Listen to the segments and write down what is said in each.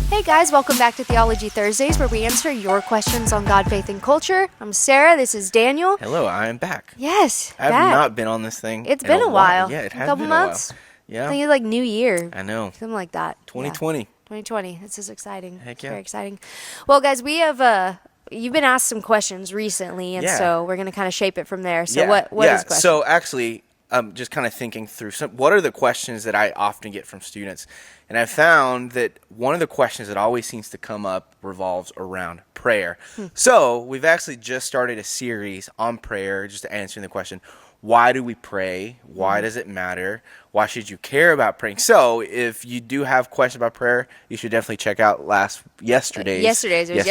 Hey guys, welcome back to Theology Thursdays, where we answer your questions on God, faith, and culture. I'm Sarah. This is Daniel. Hello, I am back. Yes, I have back. not been on this thing. It's been a while. Yeah, it has couple been months. a while. I Yeah, think it's like New Year, I know. something like that. 2020. Yeah. 2020. This is exciting. Heck It's yeah. very exciting. Well, guys, we have you've been asked some questions recently, and Yeah. so we're gonna kind of shape it from there. So Yeah, what yeah. is the question? So actually, just kind of thinking through what are the questions that I often get from students, and I found that one of the questions that always seems to come up revolves around prayer. So we've actually just started a series on prayer, just answering the question, why do we pray? Why does it matter? Why should you care about praying? So if you do have questions about prayer, you should definitely check out yesterday's. Yesterday's video.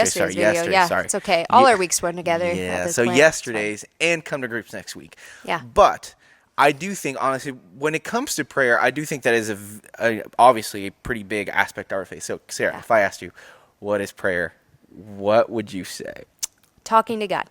Yeah, sorry. it's okay. All our weeks run together. at Yeah, this so point. yesterday's and come to groups next week. Yeah. But I do think, honestly, when it comes to prayer, I do think that is obviously a pretty big aspect of our faith. So, Sarah, Yeah. if I asked you, what is prayer? What would you say? Talking to God.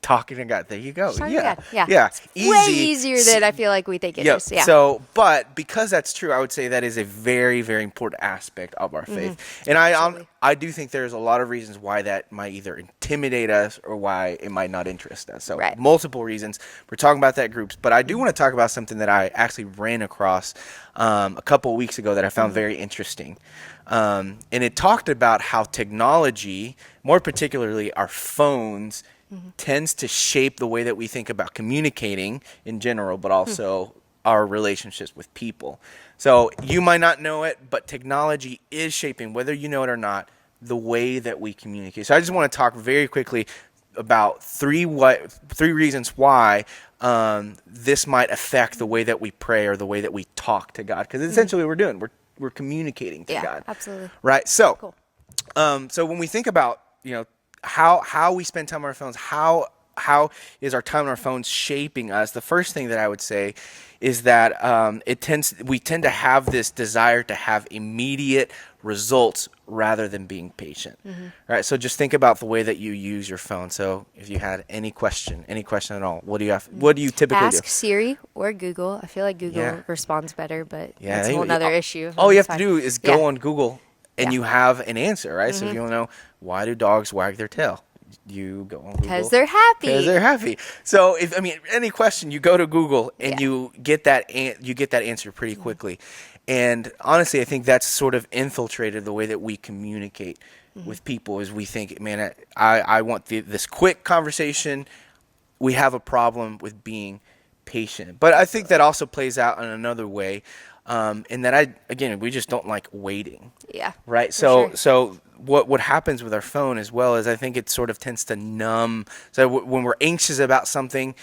Talking to God. There you go. Talking Yeah. to God. Yeah. Yeah. It's way easier than I feel like we think it Yep. is. Yeah. So, but because that's true, I would say that is a very, very important aspect of our faith. And Absolutely. I do think there's a lot of reasons why that might either intimidate us or why it might not interest us. So, Right. multiple reasons. We're talking about that groups, but I do want to talk about something that I actually ran across a couple of weeks ago that I found very interesting. And it talked about how technology, more particularly our phones, tends to shape the way that we think about communicating in general, but also our relationships with people. So you might not know it, but technology is shaping, whether you know it or not, the way that we communicate. So I just want to talk very quickly about three reasons why this might affect the way that we pray or the way that we talk to God. Because essentially what we're doing, we're communicating to Yeah, God. absolutely. Right. So, Cool. So when we think about, how we spend time on our phones, how is our time on our phones shaping us? The first thing that I would say is that we tend to have this desire to have immediate results rather than being patient. Right? So just think about the way that you use your phone. So if you had any question at all, what do you typically Ask do? Siri or Google. I feel like Google Yeah. responds better, but Yeah, that's a whole other issue. All you have That's to fine. do is go Yeah. on Google and Yeah. you have an answer, right? So if you want to know, why do dogs wag their tail? You go on Google. Because they're happy. Because they're happy. So any question, you go to Google and Yeah. you get that answer pretty quickly. And honestly, I think that's sort of infiltrated the way that we communicate with people. Is we think, man, I want this quick conversation. We have a problem with being patient. But I think that also plays out in another way, in that we just don't like waiting. Yeah. Right. For sure. So what happens with our phone as well is I think it sort of tends to numb. So when we're anxious about something,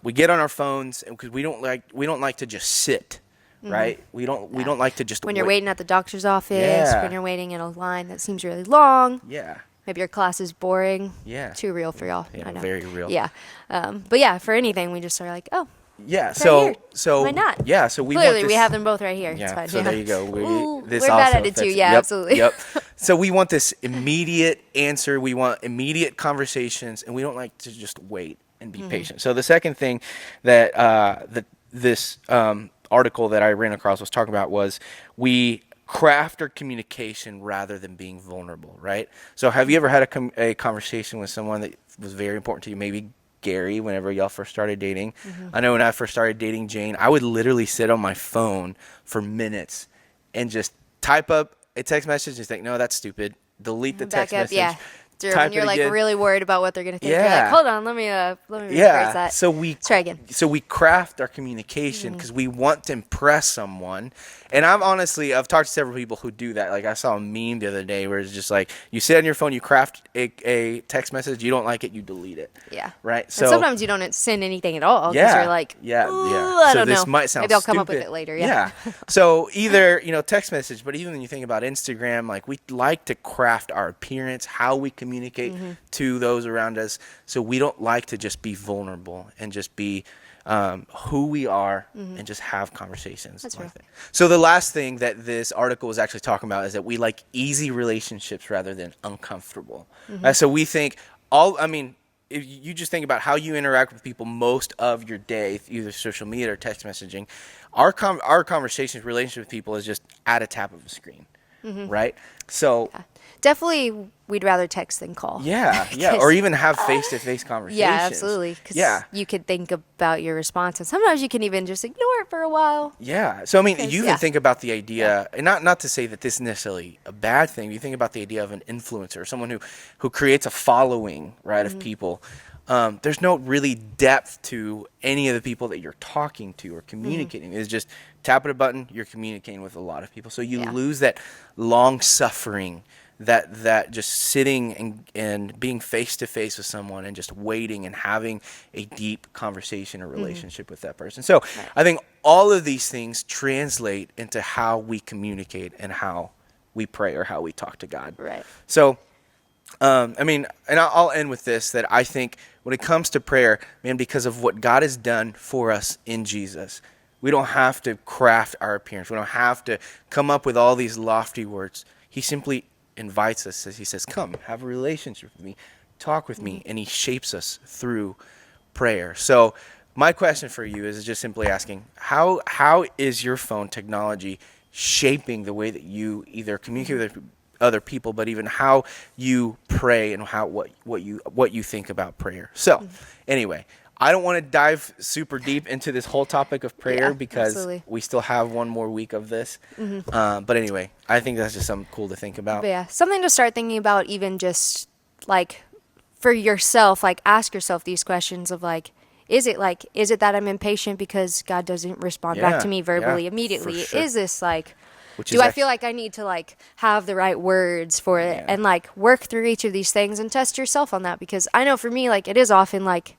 we get on our phones because we don't like to just sit. Right. We don't like to just When you're wait. waiting at the doctor's office, Yeah. when you're waiting in a line that seems really long, Yeah. maybe your class is boring. Yeah. Too real for y'all. Yeah, I know. very real. Yeah. But yeah, for anything, we just are like, oh, Yeah. right So here. Why not? Yeah. So we clearly want we this, have them both right here. It's Yeah. fine. So yeah. there you go. Ooh, This we're also bad at it too. affects- Yeah, Yep, absolutely. Yep. So we want this immediate answer. We want immediate conversations, and we don't like to just wait and be patient. So the second thing that this article that I ran across was talking about was we craft our communication rather than being vulnerable. Right. So have you ever had a conversation with someone that was very important to you? Maybe Gary, whenever y'all first started dating. I know when I first started dating Jane, I would literally sit on my phone for minutes and just type up a text message and think, no, that's stupid. Delete the Back text up, message. yeah. When type you're it like again. really worried about what they're gonna think. You're Yeah. like, hold on, let me rephrase Yeah. that. So Let's try again. So we craft our communication because we want to impress someone. And I've talked to several people who do that. Like I saw a meme the other day where it's just like you sit on your phone, you craft a text message, you don't like it, you delete it. Yeah. Right. So and sometimes you don't send anything at all because Yeah. you're like, yeah. I So don't this know. might sound Maybe I'll come up with stupid. it later. Yeah. So either, text message, but even when you think about Instagram, like we like to craft our appearance, how we communicate to those around us. So we don't like to just be vulnerable and just be who we are and just have conversations. That's like real. that. So the last thing that this article was actually talking about is that we like easy relationships rather than uncomfortable. So we think if you just think about how you interact with people most of your day, either social media or text messaging, our conversations, relationship with people is just at a tap of a screen. right? So Definitely, we'd rather text than call. yeah, or even have face-to-face conversations. Yeah, absolutely. Because you could think about your response, and sometimes you can even just ignore it for a while. Yeah. So I mean, you even yeah. think about the idea, and not to say that this is necessarily a bad thing. You think about the idea of an influencer, someone who creates a following, right, of people. There's no really depth to any of the people that you're talking to or communicating. It's just tapping a button, you're communicating with a lot of people. So you lose that long suffering, that just sitting and being face to face with someone and just waiting and having a deep conversation or relationship with that person. So I think all of these things translate into how we communicate and how we pray or how we talk to God. Right. So I mean, and I'll end with this, that I think when it comes to prayer, man, because of what God has done for us in Jesus, we don't have to craft our appearance. We don't have to come up with all these lofty words. He simply invites us, as he says, come, have a relationship with me, talk with me, and he shapes us through prayer. So my question for you is just simply asking, how is your phone technology shaping the way that you either communicate with other people, but even how you pray and what you think about prayer? So anyway, I don't want to dive super deep into this whole topic of prayer because we still have one more week of this. But anyway, I think that's just something cool to think about. But something to start thinking about, even just like for yourself, like ask yourself these questions of like, is it that I'm impatient because God doesn't respond back to me verbally immediately? Sure. Is this like, do I feel like I need to like have the right words for it and like work through each of these things and test yourself on that? Because I know for me, like it is often like,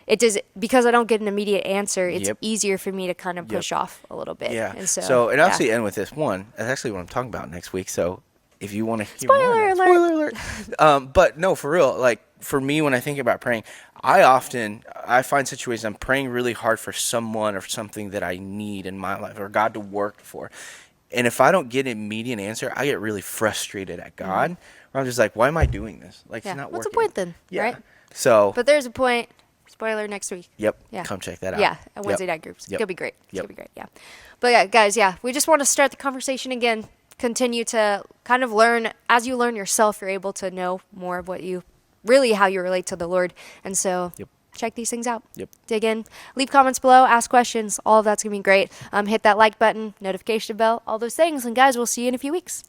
it does, because I don't get an immediate answer, it's easier for me to kind of push off a little bit. Yeah. And and I'll actually end with this one. That's actually what I'm talking about next week. So if you want to hear Spoiler more, alert. But no, for real, like for me, when I think about praying, I find situations I'm praying really hard for someone or something that I need in my life or God to work for. And if I don't get an immediate answer, I get really frustrated at God. Where I'm just like, why am I doing this? Like, it's not working. What's the point then? Yeah. Right? So. But there's a point. Spoiler next week. Yep. Yeah. Come check that out. Yeah. At Wednesday night groups. Yep. It'll be great. Yep. It'll be great. Yeah. But yeah, guys, we just want to start the conversation again. Continue to kind of learn. As you learn yourself, you're able to know more of how you relate to the Lord. And so check these things out. Yep. Dig in. Leave comments below. Ask questions. All of that's going to be great. Hit that like button, notification bell, all those things. And guys, we'll see you in a few weeks.